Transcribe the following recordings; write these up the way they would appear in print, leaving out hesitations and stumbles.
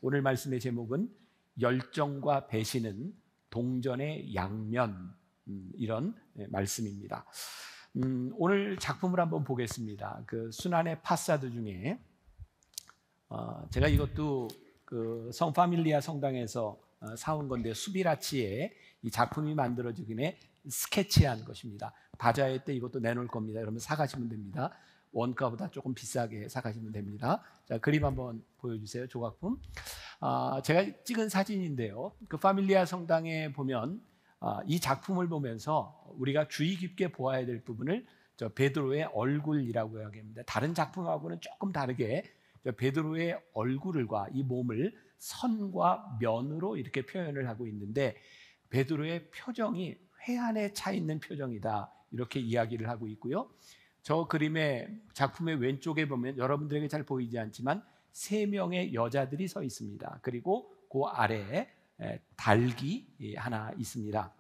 오늘 말씀의 제목은 열정과 배신은 동전의 양면, 이런 말씀입니다. 오늘 작품을 한번 보겠습니다. 그 순환의 파사드 중에 제가 이것도 그 성파밀리아 성당에서 사온 건데, 수비라치에 이 작품이 만들어지기 전에 스케치한 것입니다. 바자회 때 이것도 내놓을 겁니다. 여러분 사가시면 됩니다. 원가보다 조금 비싸게 사가시면 됩니다. 자, 그림 한번 보여주세요. 조각품. 제가 찍은 사진인데요. 그 파밀리아 성당에 보면 이 작품을 보면서 우리가 주의 깊게 보아야 될 부분을 베드로의 얼굴이라고 이야기합니다. 다른 작품하고는 조금 다르게 베드로의 얼굴과 이 몸을 선과 면으로 이렇게 표현을 하고 있는데, 베드로의 표정이 회한에 차 있는 표정이다, 이렇게 이야기를 하고 있고요. 저 그림의 작품의 왼쪽에 보면 여러분들에게 잘 보이지 않지만 3명의 여자들이 서 있습니다. 그리고 그 아래에 닭이 하나 있습니다.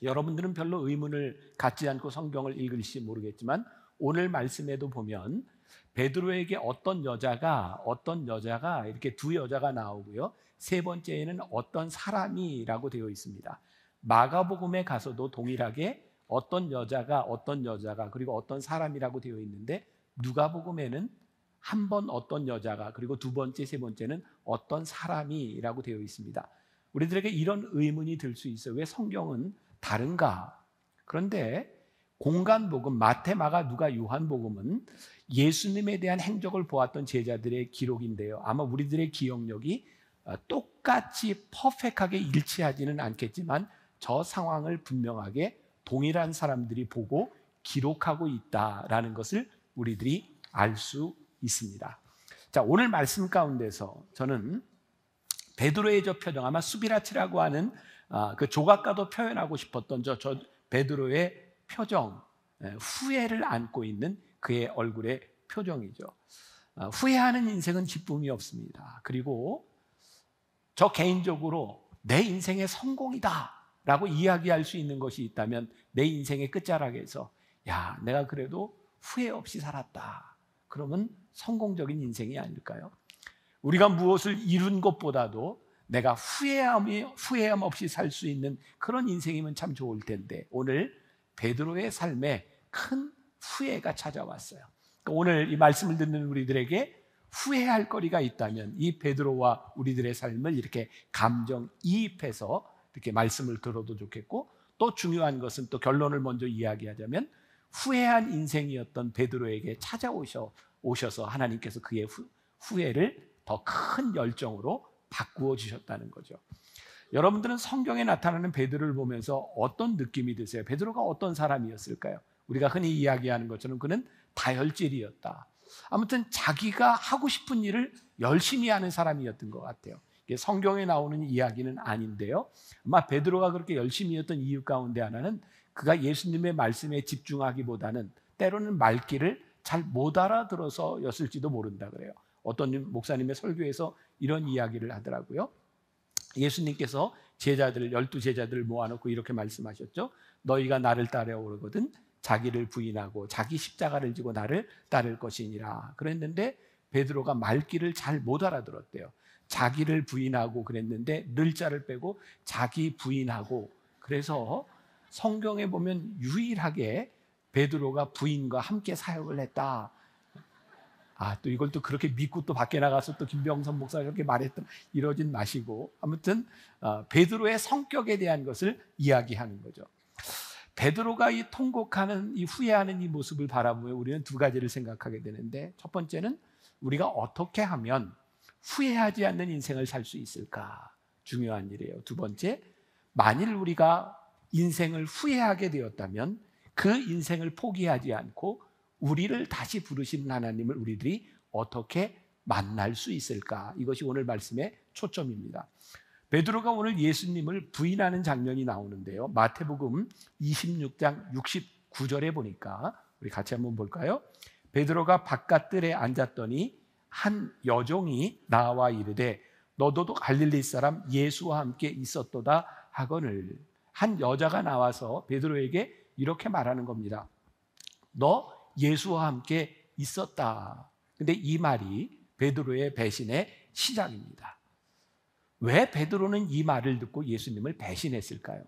여러분들은 별로 의문을 갖지 않고 성경을 읽을지 모르겠지만, 오늘 말씀에도 보면 베드로에게 어떤 여자가 이렇게 2여자가 나오고요, 3번째에는 어떤 사람이라고 되어 있습니다. 마가복음에 가서도 동일하게 어떤 여자가 그리고 어떤 사람이라고 되어 있는데, 누가복음에는 한 번 어떤 여자가, 그리고 2번째, 3번째는 어떤 사람이라고 되어 있습니다. 우리들에게 이런 의문이 들 수 있어요. 왜 성경은 다른가? 그런데 공간복음, 마태, 마가, 누가, 요한복음은 예수님에 대한 행적을 보았던 제자들의 기록인데요, 아마 우리들의 기억력이 똑같이 퍼펙트하게 일치하지는 않겠지만 저 상황을 분명하게 동일한 사람들이 보고 기록하고 있다라는 것을 우리들이 알 수 있습니다. 자, 오늘 말씀 가운데서 저는 베드로의 저 표정, 아마 수비라치라고 하는 그 조각가도 표현하고 싶었던 저 베드로의 표정, 후회를 안고 있는 그의 얼굴의 표정이죠. 후회하는 인생은 기쁨이 없습니다. 그리고 저 개인적으로 내 인생의 성공이다 라고 이야기할 수 있는 것이 있다면, 내 인생의 끝자락에서 야, 내가 그래도 후회 없이 살았다, 그러면 성공적인 인생이 아닐까요? 우리가 무엇을 이룬 것보다도 내가 후회함 없이 살 수 있는 그런 인생이면 참 좋을 텐데, 오늘 베드로의 삶에 큰 후회가 찾아왔어요. 그러니까 오늘 이 말씀을 듣는 우리들에게 후회할 거리가 있다면 이 베드로와 우리들의 삶을 이렇게 감정이입해서 이렇게 말씀을 들어도 좋겠고, 또 중요한 것은, 또 결론을 먼저 이야기하자면, 후회한 인생이었던 베드로에게 찾아오셔서 하나님께서 그의 후회를 더 큰 열정으로 바꾸어 주셨다는 거죠. 여러분들은 성경에 나타나는 베드로를 보면서 어떤 느낌이 드세요? 베드로가 어떤 사람이었을까요? 우리가 흔히 이야기하는 것처럼 그는 다혈질이었다. 아무튼 자기가 하고 싶은 일을 열심히 하는 사람이었던 것 같아요. 이게 성경에 나오는 이야기는 아닌데요, 아마 베드로가 그렇게 열심히 했던 이유 가운데 하나는 그가 예수님의 말씀에 집중하기보다는 때로는 말귀를 잘 못 알아들어서였을지도 모른다 그래요. 어떤 목사님의 설교에서 이런 이야기를 하더라고요. 예수님께서 12제자들을 모아놓고 이렇게 말씀하셨죠. 너희가 나를 따라오거든 자기를 부인하고 자기 십자가를 지고 나를 따를 것이니라. 그랬는데 베드로가 말귀를 잘 못 알아들었대요. 자기를 부인하고 그랬는데 늘자를 빼고 자기 부인하고, 그래서 성경에 보면 유일하게 베드로가 부인과 함께 사역을 했다. 또 이걸 또 그렇게 믿고 또 밖에 나가서 또 김병선 목사가 그렇게 말했던, 이러진 마시고, 아무튼 베드로의 성격에 대한 것을 이야기하는 거죠. 베드로가 이 통곡하는, 이 후회하는 이 모습을 바라보며 우리는 2가지를 생각하게 되는데, 첫 번째는 우리가 어떻게 하면 후회하지 않는 인생을 살 수 있을까? 중요한 일이에요. 2번째, 만일 우리가 인생을 후회하게 되었다면 그 인생을 포기하지 않고 우리를 다시 부르시는 하나님을 우리들이 어떻게 만날 수 있을까? 이것이 오늘 말씀의 초점입니다. 베드로가 오늘 예수님을 부인하는 장면이 나오는데요, 마태복음 26장 69절에 보니까 우리 같이 한번 볼까요? 베드로가 바깥들에 앉았더니 한 여종이 나와 이르되 너도 갈릴리 사람 예수와 함께 있었도다 하거늘. 한 여자가 나와서 베드로에게 이렇게 말하는 겁니다. 너 예수와 함께 있었다. 근데 이 말이 베드로의 배신의 시작입니다. 왜 베드로는 이 말을 듣고 예수님을 배신했을까요?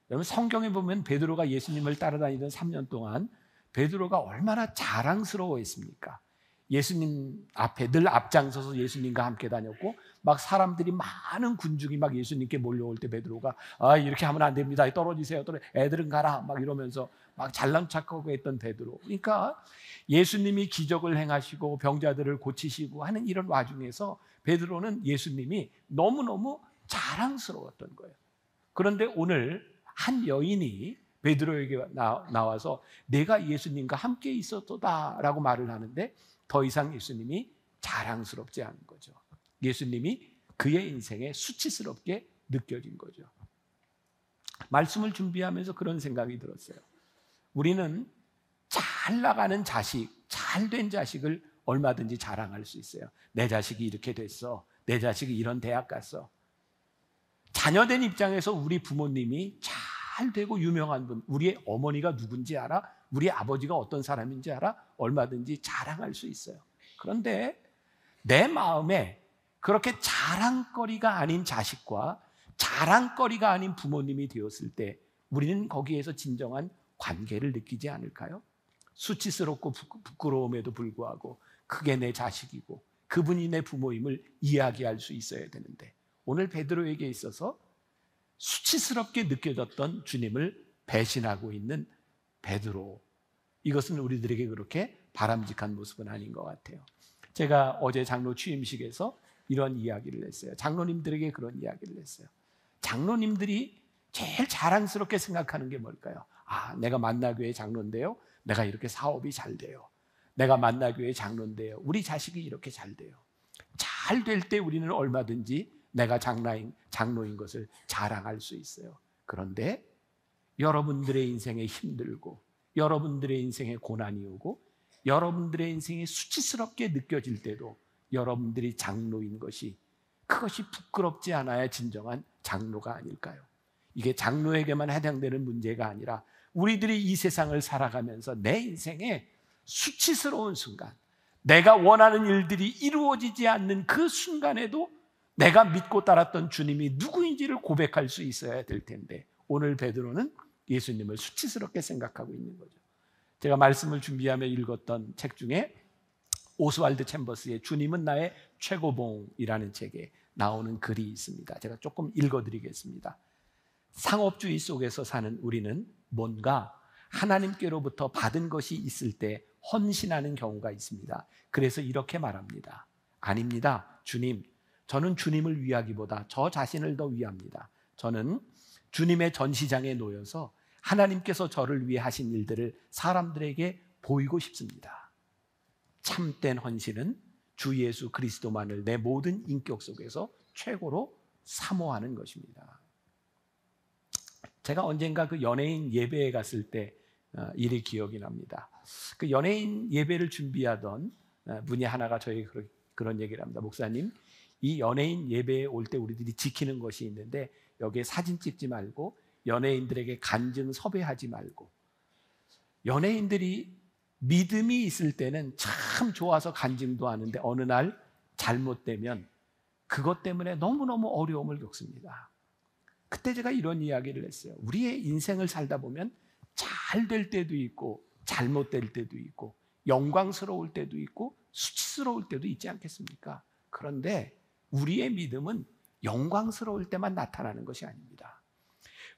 여러분, 성경에 보면 베드로가 예수님을 따라다니던 3년 동안 베드로가 얼마나 자랑스러워했습니까? 예수님 앞에 늘 앞장서서 예수님과 함께 다녔고, 막 사람들이 많은 군중이 막 예수님께 몰려올 때 베드로가 이렇게 하면 안 됩니다, 떨어지세요, 애들은 가라, 막 이러면서 막 잘난 척하고 했던 베드로. 그러니까 예수님이 기적을 행하시고 병자들을 고치시고 하는 이런 와중에서 베드로는 예수님이 너무너무 자랑스러웠던 거예요. 그런데 오늘 한 여인이 베드로에게 나와서 내가 예수님과 함께 있었도다라고 말을 하는데, 더 이상 예수님이 자랑스럽지 않은 거죠. 예수님이 그의 인생에 수치스럽게 느껴진 거죠. 말씀을 준비하면서 그런 생각이 들었어요. 우리는 잘 나가는 자식, 잘된 자식을 얼마든지 자랑할 수 있어요. 내 자식이 이렇게 됐어, 내 자식이 이런 대학 갔어. 자녀된 입장에서 우리 부모님이 잘 되고 유명한 분, 우리의 어머니가 누군지 알아? 우리 아버지가 어떤 사람인지 알아? 얼마든지 자랑할 수 있어요. 그런데 내 마음에 그렇게 자랑거리가 아닌 자식과 자랑거리가 아닌 부모님이 되었을 때 우리는 거기에서 진정한 관계를 느끼지 않을까요? 수치스럽고 부끄러움에도 불구하고 그게 내 자식이고 그분이 내 부모임을 이야기할 수 있어야 되는데, 오늘 베드로에게 있어서 수치스럽게 느껴졌던 주님을 배신하고 있는 베드로, 이것은 우리들에게 그렇게 바람직한 모습은 아닌 것 같아요. 제가 어제 장로 취임식에서 이런 이야기를 했어요. 장로님들에게 그런 이야기를 했어요. 장로님들이 제일 자랑스럽게 생각하는 게 뭘까요? 내가 만나교회 장로인데요, 내가 이렇게 사업이 잘 돼요. 내가 만나교회 장로인데요, 우리 자식이 이렇게 잘 돼요. 잘 될 때 우리는 얼마든지 내가 장로인 것을 자랑할 수 있어요. 그런데 여러분들의 인생에 힘들고 여러분들의 인생에 고난이 오고 여러분들의 인생에 수치스럽게 느껴질 때도 여러분들이 장로인 것이, 그것이 부끄럽지 않아야 진정한 장로가 아닐까요? 이게 장로에게만 해당되는 문제가 아니라 우리들이 이 세상을 살아가면서 내 인생에 수치스러운 순간, 내가 원하는 일들이 이루어지지 않는 그 순간에도 내가 믿고 따랐던 주님이 누구인지를 고백할 수 있어야 될 텐데, 오늘 베드로는 예수님을 수치스럽게 생각하고 있는 거죠. 제가 말씀을 준비하며 읽었던 책 중에 오스왈드 챔버스의 주님은 나의 최고봉이라는 책에 나오는 글이 있습니다. 제가 조금 읽어드리겠습니다. 상업주의 속에서 사는 우리는 뭔가 하나님께로부터 받은 것이 있을 때 헌신하는 경우가 있습니다. 그래서 이렇게 말합니다. 아닙니다, 주님, 저는 주님을 위하기보다 저 자신을 더 위합니다. 저는 주님의 전시장에 놓여서 하나님께서 저를 위해 하신 일들을 사람들에게 보이고 싶습니다. 참된 헌신은 주 예수 그리스도만을 내 모든 인격 속에서 최고로 사모하는 것입니다. 제가 언젠가 그 연예인 예배에 갔을 때 일이 기억이 납니다. 그 연예인 예배를 준비하던 분이 하나가 저에게 그런 얘기를 합니다. 목사님, 이 연예인 예배에 올 때 우리들이 지키는 것이 있는데 여기에 사진 찍지 말고 연예인들에게 간증 섭외하지 말고, 연예인들이 믿음이 있을 때는 참 좋아서 간증도 하는데 어느 날 잘못되면 그것 때문에 너무너무 어려움을 겪습니다. 그때 제가 이런 이야기를 했어요. 우리의 인생을 살다 보면 잘 될 때도 있고 잘못될 때도 있고 영광스러울 때도 있고 수치스러울 때도 있지 않겠습니까? 그런데 우리의 믿음은 영광스러울 때만 나타나는 것이 아닙니다.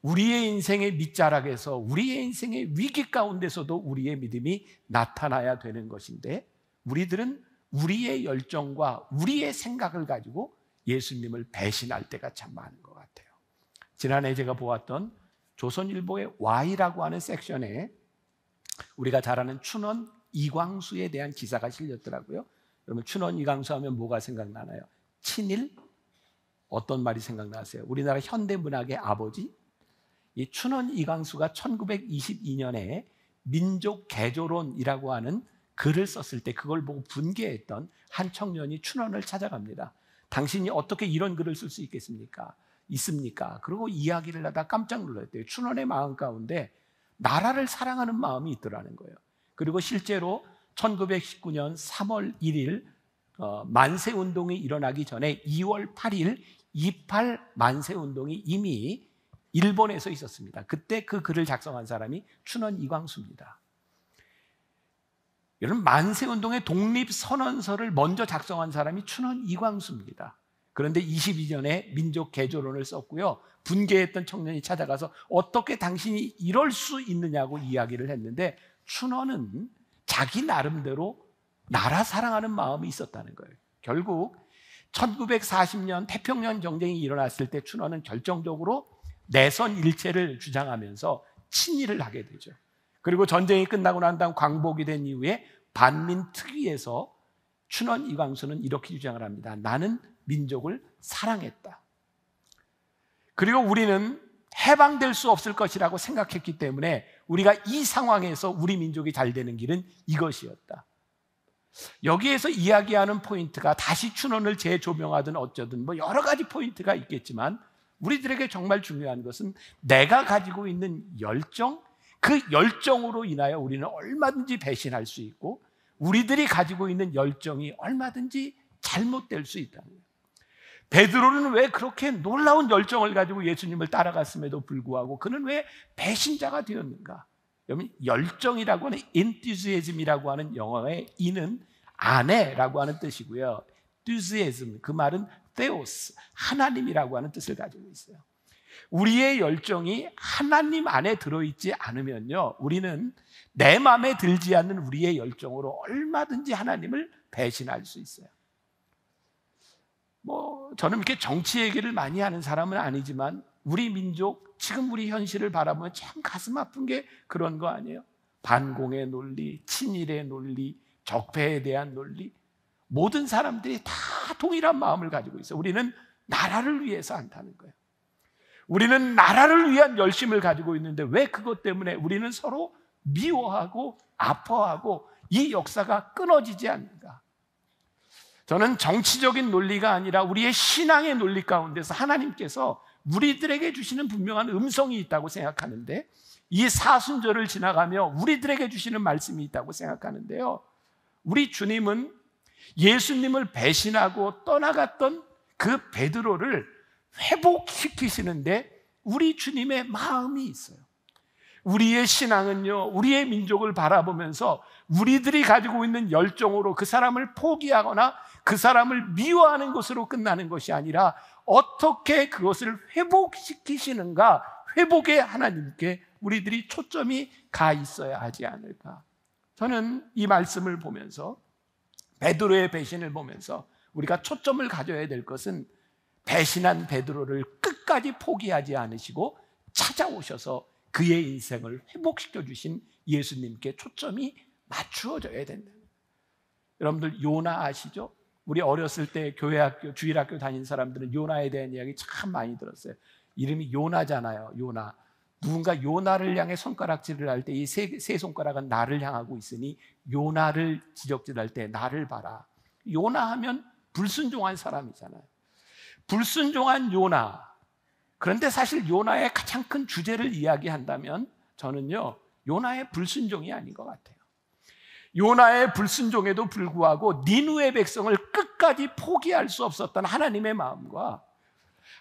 우리의 인생의 밑자락에서, 우리의 인생의 위기 가운데서도 우리의 믿음이 나타나야 되는 것인데, 우리들은 우리의 열정과 우리의 생각을 가지고 예수님을 배신할 때가 참 많은 것 같아요. 지난해 제가 보았던 조선일보의 Y라고 하는 섹션에 우리가 잘 아는 춘원 이광수에 대한 기사가 실렸더라고요. 여러분, 춘원 이광수 하면 뭐가 생각나나요? 친일? 어떤 말이 생각나세요? 우리나라 현대문학의 아버지? 이 춘원 이광수가 1922년에 민족 개조론이라고 하는 글을 썼을 때 그걸 보고 분개했던 한 청년이 춘원을 찾아갑니다. 당신이 어떻게 이런 글을 쓸 수 있습니까? 그리고 이야기를 하다 깜짝 놀랐대요. 춘원의 마음 가운데 나라를 사랑하는 마음이 있더라는 거예요. 그리고 실제로 1919년 3월 1일 만세운동이 일어나기 전에 2월 8일 28 만세 운동이 이미 일본에서 있었습니다. 그때 그 글을 작성한 사람이 춘원 이광수입니다. 여러분, 만세 운동의 독립 선언서를 먼저 작성한 사람이 춘원 이광수입니다. 그런데 22년에 민족 개조론을 썼고요. 분개했던 청년이 찾아가서 어떻게 당신이 이럴 수 있느냐고 이야기를 했는데, 춘원은 자기 나름대로 나라 사랑하는 마음이 있었다는 거예요. 결국 1940년 태평양 전쟁이 일어났을 때 춘원은 결정적으로 내선 일체를 주장하면서 친일을 하게 되죠. 그리고 전쟁이 끝나고 난 다음 광복이 된 이후에 반민특위에서 춘원 이광수는 이렇게 주장을 합니다. 나는 민족을 사랑했다. 그리고 우리는 해방될 수 없을 것이라고 생각했기 때문에 우리가 이 상황에서 우리 민족이 잘 되는 길은 이것이었다. 여기에서 이야기하는 포인트가 다시 춘원을 재조명하든 어쩌든 뭐 여러 가지 포인트가 있겠지만, 우리들에게 정말 중요한 것은 내가 가지고 있는 열정, 그 열정으로 인하여 우리는 얼마든지 배신할 수 있고 우리들이 가지고 있는 열정이 얼마든지 잘못될 수 있다는 거예요. 베드로는 왜 그렇게 놀라운 열정을 가지고 예수님을 따라갔음에도 불구하고 그는 왜 배신자가 되었는가? 여러분, 열정이라고 하는 enthusiasm이라고 하는 영어의 이는 아내라고 하는 뜻이고요. enthusiasm, 그 말은 theos, 하나님이라고 하는 뜻을 가지고 있어요. 우리의 열정이 하나님 안에 들어있지 않으면요, 우리는 내 마음에 들지 않는 우리의 열정으로 얼마든지 하나님을 배신할 수 있어요. 저는 이렇게 정치 얘기를 많이 하는 사람은 아니지만 우리 민족, 지금 우리 현실을 바라보면 참 가슴 아픈 게 그런 거 아니에요? 반공의 논리, 친일의 논리, 적폐에 대한 논리, 모든 사람들이 다 동일한 마음을 가지고 있어요. 우리는 나라를 위해서 한다는 거예요. 우리는 나라를 위한 열심을 가지고 있는데 왜 그것 때문에 우리는 서로 미워하고 아파하고 이 역사가 끊어지지 않는가? 저는 정치적인 논리가 아니라 우리의 신앙의 논리 가운데서 하나님께서 우리들에게 주시는 분명한 음성이 있다고 생각하는데, 이 사순절을 지나가며 우리들에게 주시는 말씀이 있다고 생각하는데요, 우리 주님은 예수님을 배신하고 떠나갔던 그 베드로를 회복시키시는데 우리 주님의 마음이 있어요. 우리의 신앙은요, 우리의 민족을 바라보면서 우리들이 가지고 있는 열정으로 그 사람을 포기하거나 그 사람을 미워하는 것으로 끝나는 것이 아니라 어떻게 그것을 회복시키시는가, 회복의 하나님께 우리들이 초점이 가 있어야 하지 않을까. 저는 이 말씀을 보면서, 베드로의 배신을 보면서 우리가 초점을 가져야 될 것은 배신한 베드로를 끝까지 포기하지 않으시고 찾아오셔서 그의 인생을 회복시켜 주신 예수님께 초점이 맞추어져야 된다. 여러분들 요나 아시죠? 우리 어렸을 때 교회학교, 주일학교 다닌 사람들은 요나에 대한 이야기 참 많이 들었어요. 이름이 요나잖아요. 요나. 누군가 요나를 향해 손가락질을 할 때 이 세 손가락은 나를 향하고 있으니 요나를 지적질할 때 나를 봐라. 요나 하면 불순종한 사람이잖아요. 불순종한 요나. 그런데 사실 요나의 가장 큰 주제를 이야기한다면 저는요, 요나의 불순종이 아닌 것 같아요. 요나의 불순종에도 불구하고 니느웨 백성을 끝까지 포기할 수 없었던 하나님의 마음과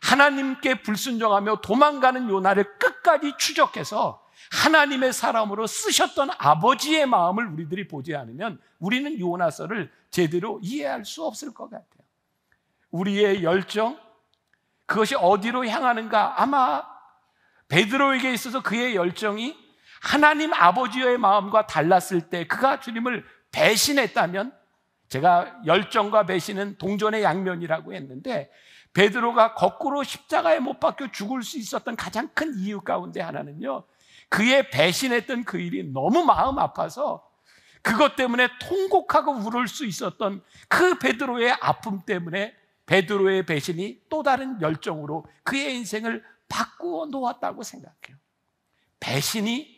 하나님께 불순종하며 도망가는 요나를 끝까지 추적해서 하나님의 사람으로 쓰셨던 아버지의 마음을 우리들이 보지 않으면 우리는 요나서를 제대로 이해할 수 없을 것 같아요. 우리의 열정, 그것이 어디로 향하는가? 아마 베드로에게 있어서 그의 열정이 하나님 아버지의 마음과 달랐을 때, 그가 주님을 배신했다면, 제가 열정과 배신은 동전의 양면이라고 했는데, 베드로가 거꾸로 십자가에 못 박혀 죽을 수 있었던 가장 큰 이유 가운데 하나는요, 그의 배신했던 그 일이 너무 마음 아파서 그것 때문에 통곡하고 울을 수 있었던 그 베드로의 아픔 때문에 베드로의 배신이 또 다른 열정으로 그의 인생을 바꾸어 놓았다고 생각해요. 배신이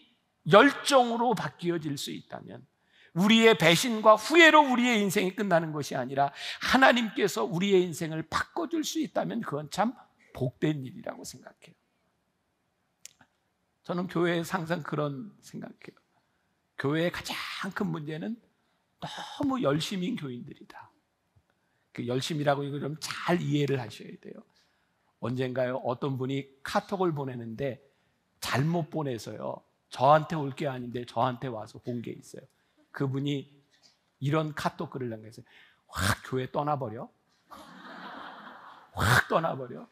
열정으로 바뀌어질 수 있다면, 우리의 배신과 후회로 우리의 인생이 끝나는 것이 아니라 하나님께서 우리의 인생을 바꿔줄 수 있다면 그건 참 복된 일이라고 생각해요. 저는 교회에서 항상 그런 생각해요. 교회의 가장 큰 문제는 너무 열심인 교인들이다. 그 열심이라고 이거 좀 잘 이해를 하셔야 돼요. 언젠가요 어떤 분이 카톡을 보내는데 잘못 보내서요 저한테 올 게 아닌데 저한테 와서 본 게 있어요. 그분이 이런 카톡 글을 남겼어요. 확 교회 떠나버려? 확 떠나버려?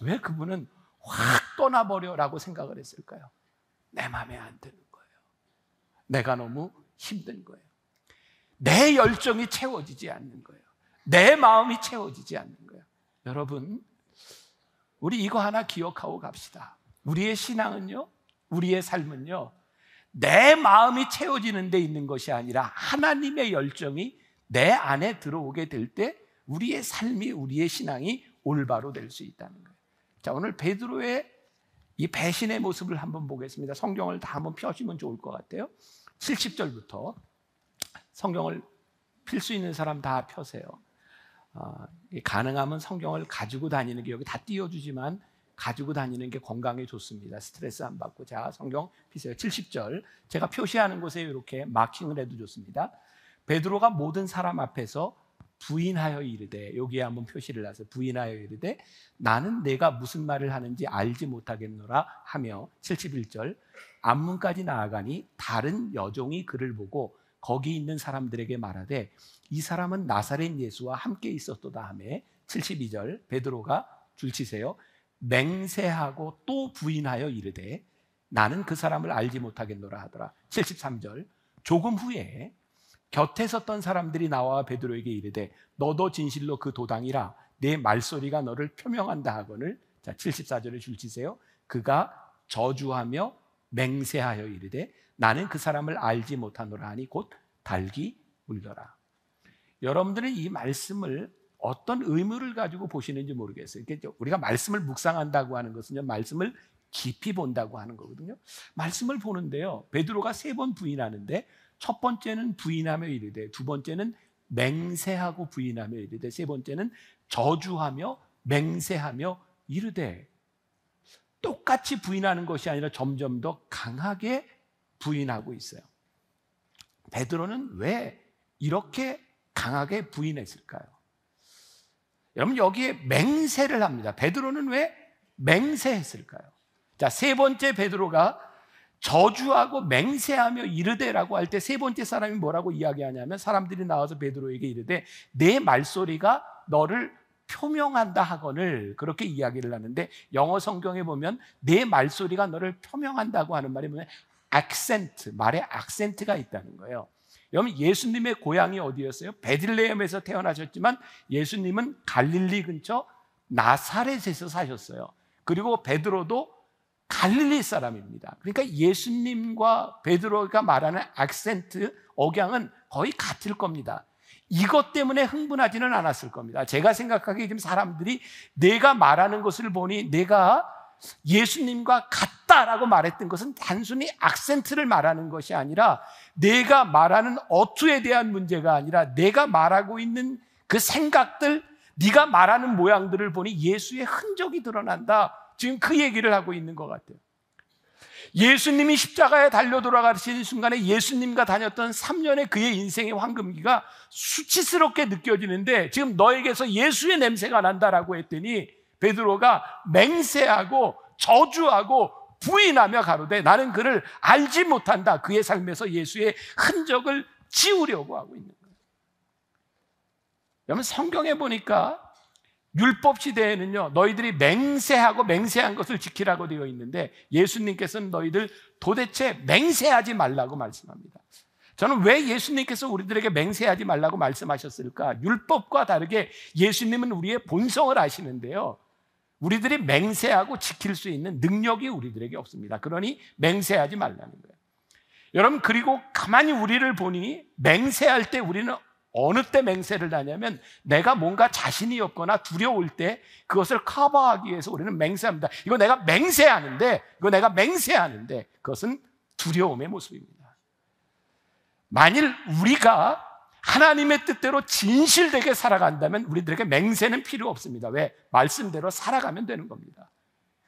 왜 그분은 확 떠나버려라고 생각을 했을까요? 내 마음에 안 드는 거예요. 내가 너무 힘든 거예요. 내 열정이 채워지지 않는 거예요. 내 마음이 채워지지 않는 거예요. 여러분, 우리 이거 하나 기억하고 갑시다. 우리의 신앙은요, 우리의 삶은요, 내 마음이 채워지는 데 있는 것이 아니라 하나님의 열정이 내 안에 들어오게 될 때 우리의 삶이, 우리의 신앙이 올바로 될 수 있다는 거예요. 자, 오늘 베드로의 이 배신의 모습을 한번 보겠습니다. 성경을 다 한번 펴시면 좋을 것 같아요. 70절부터 성경을 필 수 있는 사람 다 펴세요. 가능하면 성경을 가지고 다니는 게, 여기 다 띄워주지만 가지고 다니는 게 건강에 좋습니다. 스트레스 안 받고. 자, 성경 피세요. 70절 제가 표시하는 곳에 이렇게 마킹을 해도 좋습니다. 베드로가 모든 사람 앞에서 부인하여 이르되, 여기에 한번 표시를 해서 부인하여 이르되 나는 내가 무슨 말을 하는지 알지 못하겠노라 하며, 71절 앞문까지 나아가니 다른 여종이 그를 보고 거기 있는 사람들에게 말하되 이 사람은 나사렛 예수와 함께 있었도다 하며, 72절 베드로가 줄치세요. 맹세하고 또 부인하여 이르되 나는 그 사람을 알지 못하겠노라 하더라. 73절 조금 후에 곁에 섰던 사람들이 나와 베드로에게 이르되 너도 진실로 그 도당이라 내 말소리가 너를 표명한다 하거늘. 자, 74절에 줄치세요. 그가 저주하며 맹세하여 이르되 나는 그 사람을 알지 못하노라 하니 곧 달기 울더라. 여러분들은 이 말씀을 어떤 의무를 가지고 보시는지 모르겠어요. 우리가 말씀을 묵상한다고 하는 것은요, 말씀을 깊이 본다고 하는 거거든요. 말씀을 보는데요, 베드로가 3번 부인하는데 첫 번째는 부인하며 이르되, 두 번째는 맹세하고 부인하며 이르되, 세 번째는 저주하며 맹세하며 이르되, 똑같이 부인하는 것이 아니라 점점 더 강하게 부인하고 있어요. 베드로는 왜 이렇게 강하게 부인했을까요? 여러분, 여기에 맹세를 합니다. 베드로는 왜 맹세했을까요? 자, 세 번째 베드로가 저주하고 맹세하며 이르되라고 할 때 세 번째 사람이 뭐라고 이야기하냐면, 사람들이 나와서 베드로에게 이르되 내 말소리가 너를 표명한다 하거늘, 그렇게 이야기를 하는데, 영어 성경에 보면 내 말소리가 너를 표명한다고 하는 말이 뭐냐면 액센트, 말에 액센트가 있다는 거예요. 여러분, 예수님의 고향이 어디였어요? 베들레헴에서 태어나셨지만 예수님은 갈릴리 근처 나사렛에서 사셨어요. 그리고 베드로도 갈릴리 사람입니다. 그러니까 예수님과 베드로가 말하는 액센트, 억양은 거의 같을 겁니다. 이것 때문에 흥분하지는 않았을 겁니다. 제가 생각하기에 지금 사람들이 내가 말하는 것을 보니 내가 예수님과 같다라고 말했던 것은 단순히 액센트를 말하는 것이 아니라, 내가 말하는 어투에 대한 문제가 아니라 내가 말하고 있는 그 생각들, 네가 말하는 모양들을 보니 예수의 흔적이 드러난다, 지금 그 얘기를 하고 있는 것 같아요. 예수님이 십자가에 달려 돌아가시는 순간에 예수님과 다녔던 3년의 그의 인생의 황금기가 수치스럽게 느껴지는데, 지금 너에게서 예수의 냄새가 난다라고 했더니 베드로가 맹세하고 저주하고 부인하며 가로되 나는 그를 알지 못한다. 그의 삶에서 예수의 흔적을 지우려고 하고 있는 거예요. 여러분, 성경에 보니까 율법 시대에는요, 너희들이 맹세하고 맹세한 것을 지키라고 되어 있는데, 예수님께서는 너희들 도대체 맹세하지 말라고 말씀합니다. 저는 왜 예수님께서 우리들에게 맹세하지 말라고 말씀하셨을까? 율법과 다르게 예수님은 우리의 본성을 아시는데요, 우리들이 맹세하고 지킬 수 있는 능력이 우리들에게 없습니다. 그러니 맹세하지 말라는 거예요. 여러분, 그리고 가만히 우리를 보니 맹세할 때 우리는 어느 때 맹세를 하냐면, 내가 뭔가 자신이 없거나 두려울 때 그것을 커버하기 위해서 우리는 맹세합니다. 이거 내가 맹세하는데, 그것은 두려움의 모습입니다. 만일 우리가 하나님의 뜻대로 진실되게 살아간다면 우리들에게 맹세는 필요 없습니다. 왜? 말씀대로 살아가면 되는 겁니다.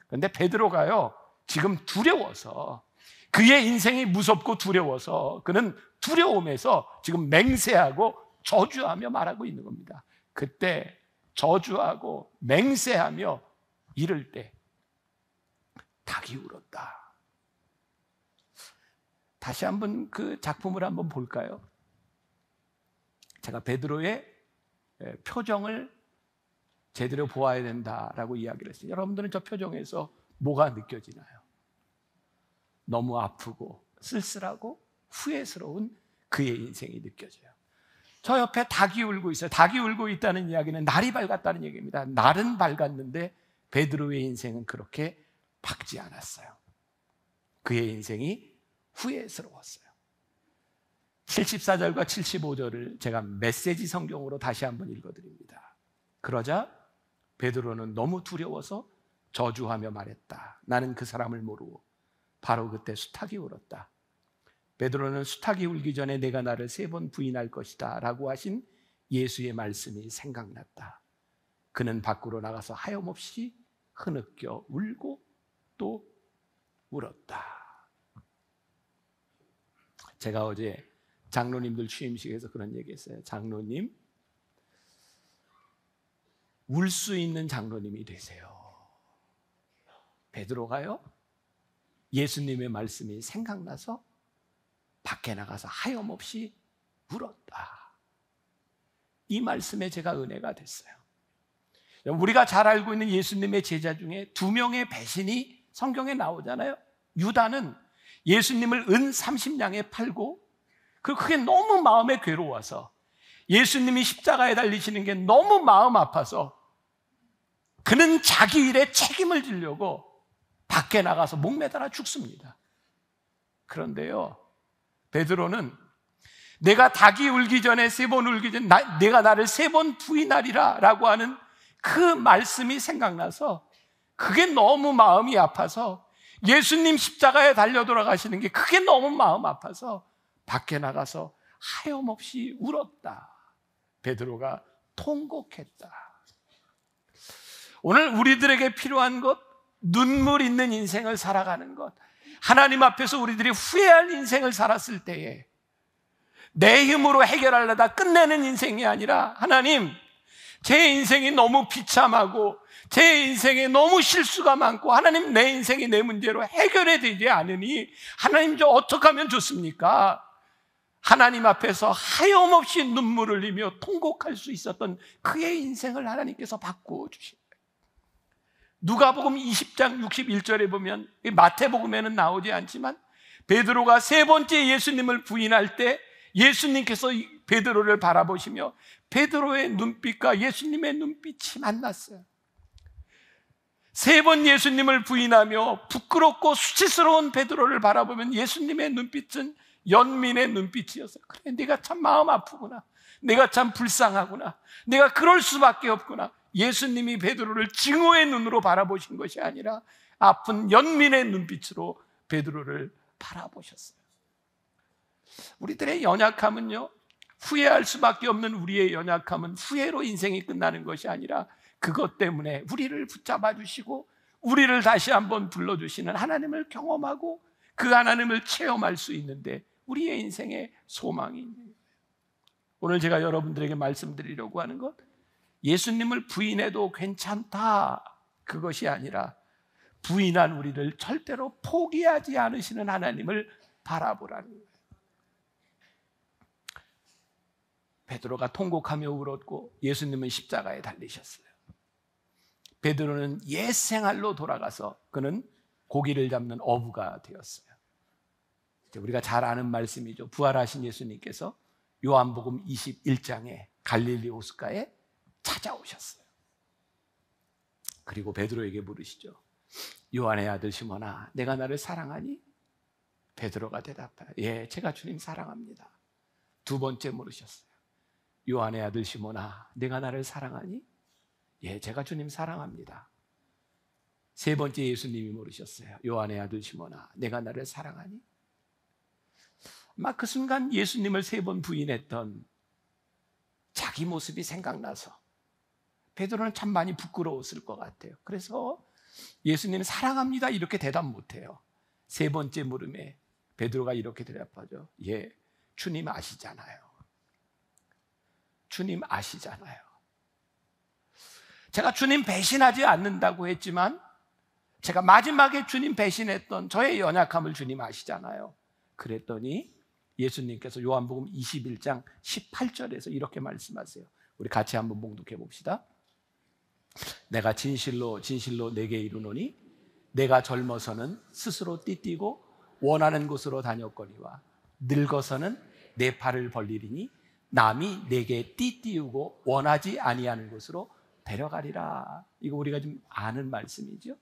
그런데 베드로가요, 지금 두려워서, 그의 인생이 무섭고 두려워서 그는 두려움에서 지금 맹세하고 저주하며 말하고 있는 겁니다. 그때 저주하고 맹세하며 이럴 때 닭이 울었다. 다시 한번 그 작품을 한번 볼까요? 제가 베드로의 표정을 제대로 보아야 된다라고 이야기를 했어요. 여러분들은 저 표정에서 뭐가 느껴지나요? 너무 아프고 쓸쓸하고 후회스러운 그의 인생이 느껴져요. 저 옆에 닭이 울고 있어요. 닭이 울고 있다는 이야기는 날이 밝았다는 얘기입니다. 날은 밝았는데 베드로의 인생은 그렇게 밝지 않았어요. 그의 인생이 후회스러웠어요. 74절과 75절을 제가 메시지 성경으로 다시 한번 읽어드립니다. 그러자 베드로는 너무 두려워서 저주하며 말했다. 나는 그 사람을 모르고. 바로 그때 수탉이 울었다. 베드로는 수탉이 울기 전에 내가 나를 3번 부인할 것이다 라고 하신 예수의 말씀이 생각났다. 그는 밖으로 나가서 하염없이 흐느껴 울고 또 울었다. 제가 어제 장로님들 취임식에서 그런 얘기했어요. 장로님, 울 수 있는 장로님이 되세요. 베드로가요, 예수님의 말씀이 생각나서 밖에 나가서 하염없이 울었다. 이 말씀에 제가 은혜가 됐어요. 우리가 잘 알고 있는 예수님의 제자 중에 2명의 배신이 성경에 나오잖아요. 유다는 예수님을 은 30냥에 팔고, 그게 너무 마음에 괴로워서, 예수님이 십자가에 달리시는 게 너무 마음 아파서 그는 자기 일에 책임을 지려고 밖에 나가서 목매달아 죽습니다. 그런데요, 베드로는 내가 닭이 울기 전에 3번 울기 전에 내가 나를 3번 부인하리라 라고 하는 그 말씀이 생각나서, 그게 너무 마음이 아파서, 예수님 십자가에 달려 돌아가시는 게 그게 너무 마음 아파서 밖에 나가서 하염없이 울었다. 베드로가 통곡했다. 오늘 우리들에게 필요한 것, 눈물 있는 인생을 살아가는 것, 하나님 앞에서 우리들이 후회할 인생을 살았을 때에 내 힘으로 해결하려다 끝내는 인생이 아니라, 하나님, 제 인생이 너무 비참하고 제 인생에 너무 실수가 많고 하나님, 내 인생이 내 문제로 해결이 되지 않으니 하나님, 저 어떻게 하면 좋습니까? 하나님 앞에서 하염없이 눈물을 흘리며 통곡할 수 있었던 그의 인생을 하나님께서 바꾸어 주신 거예요. 누가복음 20장 61절에 보면, 마태복음에는 나오지 않지만 베드로가 3번째 예수님을 부인할 때 예수님께서 베드로를 바라보시며 베드로의 눈빛과 예수님의 눈빛이 만났어요. 3번 예수님을 부인하며 부끄럽고 수치스러운 베드로를 바라보면 예수님의 눈빛은 연민의 눈빛이었어요. 그래, 내가 참 마음 아프구나, 내가 참 불쌍하구나, 내가 그럴 수밖에 없구나. 예수님이 베드로를 증오의 눈으로 바라보신 것이 아니라 아픈 연민의 눈빛으로 베드로를 바라보셨어요. 우리들의 연약함은요, 후회할 수밖에 없는 우리의 연약함은 후회로 인생이 끝나는 것이 아니라 그것 때문에 우리를 붙잡아 주시고 우리를 다시 한번 불러주시는 하나님을 경험하고 그 하나님을 체험할 수 있는데 우리의 인생의 소망이 있는 거예요. 오늘 제가 여러분들에게 말씀드리려고 하는 것, 예수님을 부인해도 괜찮다, 그것이 아니라 부인한 우리를 절대로 포기하지 않으시는 하나님을 바라보라는 거예요. 베드로가 통곡하며 울었고 예수님은 십자가에 달리셨어요. 베드로는 옛 생활로 돌아가서 그는 고기를 잡는 어부가 되었어요. 우리가 잘 아는 말씀이죠. 부활하신 예수님께서 요한복음 21장에 갈릴리 호숫가에 찾아오셨어요. 그리고 베드로에게 물으시죠. 요한의 아들 시몬아, 내가 나를 사랑하니? 베드로가 대답하여 예, 제가 주님 사랑합니다. 2번째 물으셨어요. 요한의 아들 시몬아, 내가 나를 사랑하니? 예, 제가 주님 사랑합니다. 3번째 예수님이 물으셨어요. 요한의 아들 시몬아, 내가 나를 사랑하니? 막 그 순간 예수님을 3번 부인했던 자기 모습이 생각나서 베드로는 참 많이 부끄러웠을 것 같아요. 그래서 예수님 사랑합니다 이렇게 대답 못해요. 3번째 물음에 베드로가 이렇게 대답하죠. 예, 주님 아시잖아요. 주님 아시잖아요. 제가 주님 배신하지 않는다고 했지만 제가 마지막에 주님 배신했던 저의 연약함을 주님 아시잖아요. 그랬더니 예수님께서 요한복음 21장 18절에서 이렇게 말씀하세요. 우리 같이 한번 봉독해 봅시다. 내가 진실로 진실로 내게 이르노니 내가 젊어서는 스스로 띠띠고 원하는 곳으로 다녔거니와 늙어서는 내 팔을 벌리리니 남이 내게 띠띠우고 원하지 아니하는 곳으로 데려가리라. 이거 우리가 좀 아는 말씀이죠.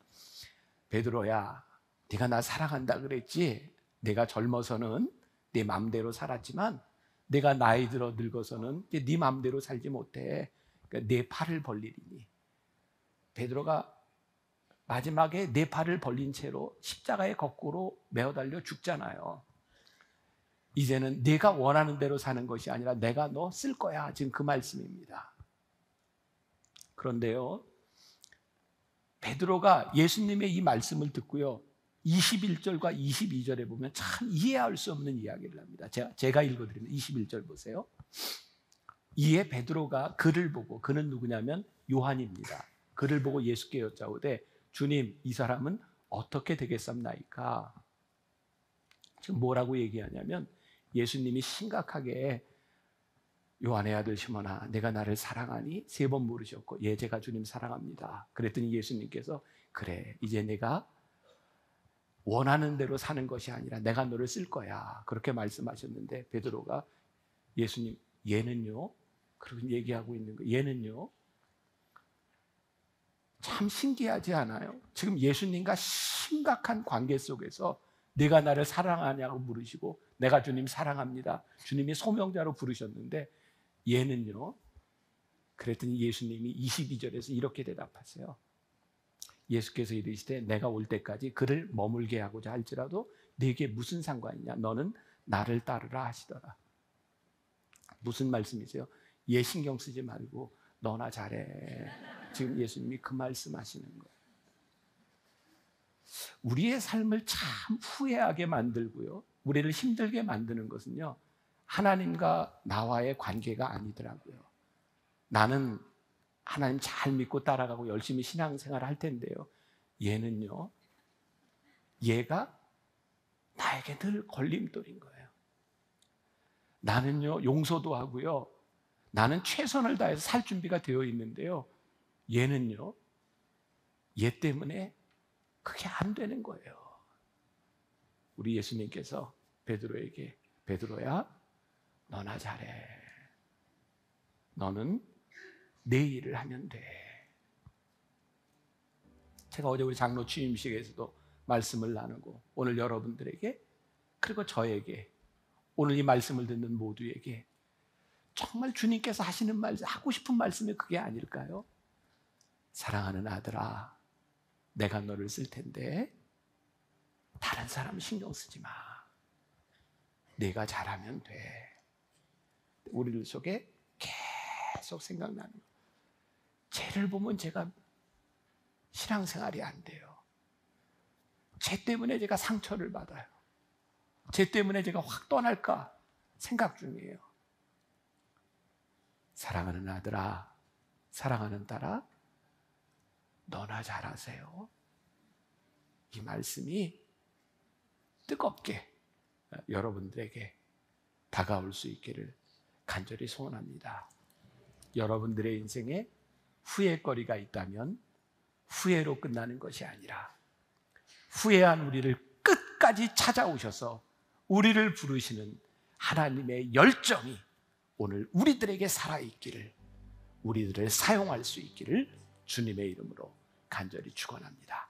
베드로야, 네가 나 사랑한다 그랬지? 내가 젊어서는 네 맘대로 살았지만 내가 나이 들어 늙어서는 네 맘대로 살지 못해. 그러니까 내 팔을 벌리리니. 베드로가 마지막에 내 팔을 벌린 채로 십자가에 거꾸로 매어 달려 죽잖아요. 이제는 내가 원하는 대로 사는 것이 아니라 내가 너 쓸 거야. 지금 그 말씀입니다. 그런데요, 베드로가 예수님의 이 말씀을 듣고요, 21절과 22절에 보면 참 이해할 수 없는 이야기를 합니다. 제가 읽어드립니다. 21절 보세요. 이에 베드로가 그를 보고, 그는 누구냐면 요한입니다. 그를 보고 예수께 여짜오되 주님, 이 사람은 어떻게 되겠습니까? 지금 뭐라고 얘기하냐면 예수님이 심각하게 요한의 아들 시몬아, 내가 나를 사랑하니? 3번 물으셨고, 예, 제가 주님 사랑합니다. 그랬더니 예수님께서 그래, 이제 내가 원하는 대로 사는 것이 아니라 내가 너를 쓸 거야. 그렇게 말씀하셨는데 베드로가 예수님, 얘는요? 그렇게 얘기하고 있는 거예요. 얘는요? 참 신기하지 않아요? 지금 예수님과 심각한 관계 속에서 내가 나를 사랑하냐고 물으시고 내가 주님 사랑합니다. 주님이 소명자로 부르셨는데 얘는요? 그랬더니 예수님이 22절에서 이렇게 대답하세요. 예수께서 이르시되 내가 올 때까지 그를 머물게 하고자 할지라도 네게 무슨 상관이냐? 너는 나를 따르라 하시더라. 무슨 말씀이세요? 얘 신경 쓰지 말고 너나 잘해. 지금 예수님이 그 말씀하시는 거예요. 우리의 삶을 참 후회하게 만들고요, 우리를 힘들게 만드는 것은요, 하나님과 나와의 관계가 아니더라고요. 나는 하나님 잘 믿고 따라가고 열심히 신앙생활을 할 텐데요, 얘는요, 얘가 나에게 늘 걸림돌인 거예요. 나는요, 용서도 하고요, 나는 최선을 다해서 살 준비가 되어 있는데요, 얘는요, 얘 때문에 그게 안 되는 거예요. 우리 예수님께서 베드로에게 베드로야, 너나 잘해. 너는 내 일을 하면 돼. 제가 어제 우리 장로 취임식에서도 말씀을 나누고 오늘 여러분들에게, 그리고 저에게, 오늘 이 말씀을 듣는 모두에게 정말 주님께서 하시는 말, 하고 싶은 말씀이 그게 아닐까요? 사랑하는 아들아, 내가 너를 쓸 텐데 다른 사람 신경 쓰지 마. 내가 잘하면 돼. 우리들 속에 계속 생각나는 거. 쟤를 보면 제가 신앙생활이 안 돼요. 쟤 때문에 제가 상처를 받아요. 쟤 때문에 제가 확 떠날까 생각 중이에요. 사랑하는 아들아, 사랑하는 딸아, 너나 잘하세요. 이 말씀이 뜨겁게 여러분들에게 다가올 수 있기를 간절히 소원합니다. 여러분들의 인생에 후회거리가 있다면 후회로 끝나는 것이 아니라 후회한 우리를 끝까지 찾아오셔서 우리를 부르시는 하나님의 열정이 오늘 우리들에게 살아있기를, 우리들을 사용할 수 있기를 주님의 이름으로 간절히 축원합니다.